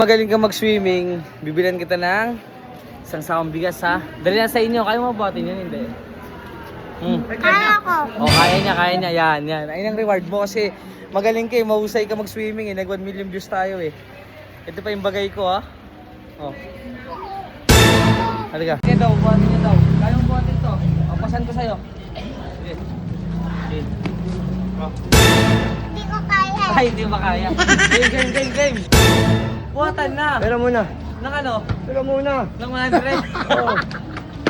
Magaling ka mag-swimming, bibilan kita ng isang sakong bigas ha. Dali na sa inyo, kaya mo buhatin yun, hindi? Kaya ko. O, kaya niya, yan. Ayun ang reward mo kasi magaling ka eh, mahusay ka mag-swimming eh, nag 1 million views tayo eh. Ito pa yung bagay ko ha. O. Halika. Sige daw, buhatin niya daw. Kaya mo buhatin to. O, pasan ko sa'yo. Sige. Sige. O. Hindi ko kaya. Ay, hindi ba kaya? Game. Buhatan na. Pero muna. Nang ano? Pero muna. Nang 100? Oo.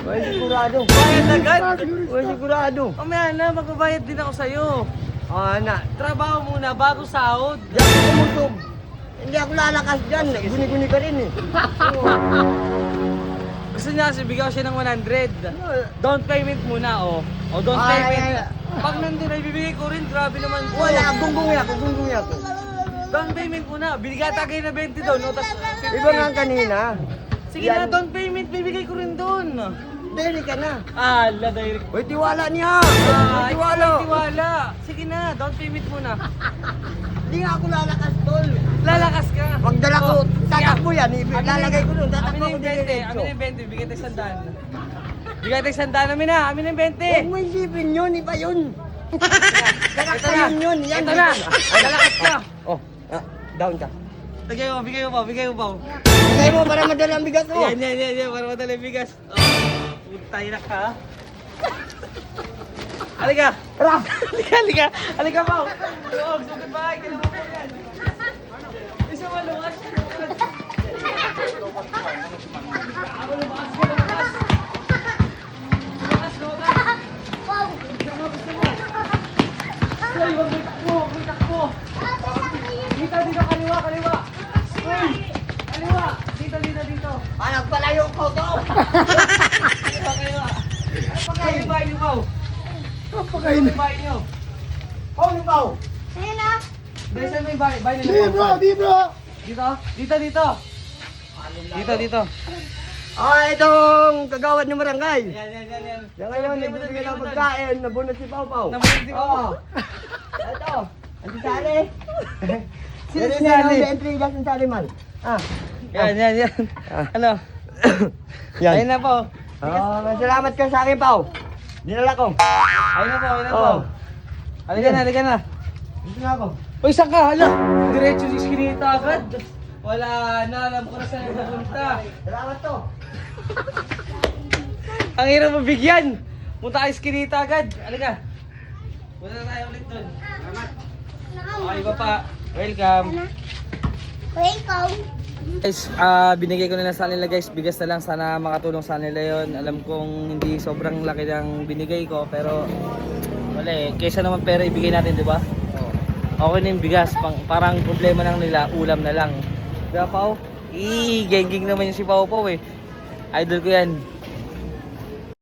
May sigurado. Bayad agad? May sigurado. Mamaya na, magbabayad din ako sa'yo. Na. Trabaho muna bago sahod. Diyan ko tumusog. Hindi ako lalakas dyan. Guni-guni ka rin eh. Oo. Gusto niya kasi bigyan ko siya ng 100. Down payment muna, oh. O, down Ay, payment. ay. Pag nandun ay bibigay ko rin, grabe naman to. Wala, gunggungin ako. Down payment muna. Binigata kayo na 20 doon, no? Tapos 50. Iba nga kanina. Sige na, down payment, bibigay ko rin doon. Dali ka na. Ala, direct. Uy, tiwala niya. Ay, Tiwala. tiwala. Sige na, down payment muna. Hindi nga ako lalakas, tol. Lalakas ka. Magdala ko, Oh, tatakbo yan. Lalagay ko doon. Amin Tatakbo na ko yung 20. din. Amin na yung 20. Bigyan tayo 100. Bigyan tayo 100. Amin na yung 20. Huwag mo isipin yun. Iba yun. Ito na. Yun. Yan. Ito na. Lalakas ka. Oh, down ka. Bigay mo pa. Bigay mo para madala ang bigat mo. Yan. Para madala yung bigas. Oh, putay na ka. Halika. Tara. Halika, Pao. Loob, so goodbye. Kailangan mo yan. Isa maluwas. Hoy, wag may takbo. Dito, kaliwa. Hoy, kaliwa. Dito. Nagpalayo ko to. Kaliwa. Ano pa kayo bahay niyo, Pao? Napakain. Ano yung bahay niyo? Oh, lupaw. Ayun na. Dahil saan may bahay nila? Di bro. Dito. Itong kagawad ng barangay. Yan. Yan ngayon, nagbibigay ng pagkain, nabunot si Pau Pau. Nabunot si Pau Pau. Ito, ang sali. Sino Sino si si Sali? Entry gas ng sali man. Yan. Ano? Ayun na po. Salamat ka sa akin, Pau. Dinala ko. Ayun na po. Oh. Halika na. Dito na ako. Uy, saan ka? Hala, diretso si Skinita agad. Wala na, alam ko na saan napunta. Salamat to. Ang hirap mabigyan. Punta kay Skinita agad. Halika. Punta na tayo ulit dun. Okay, pa. Welcome. Welcome. Guys, binigay ko na lang sa kanila guys, bigas na lang, sana makatulong sa kanila yon. Alam kong hindi sobrang laki ng binigay ko, pero wala eh, kaysa naman pera ibigay natin, di ba? Okay na yung bigas, parang problema lang nila, ulam na lang. Diba, Pao? Geng-geng naman yung si Pao Pao eh. Idol ko yan.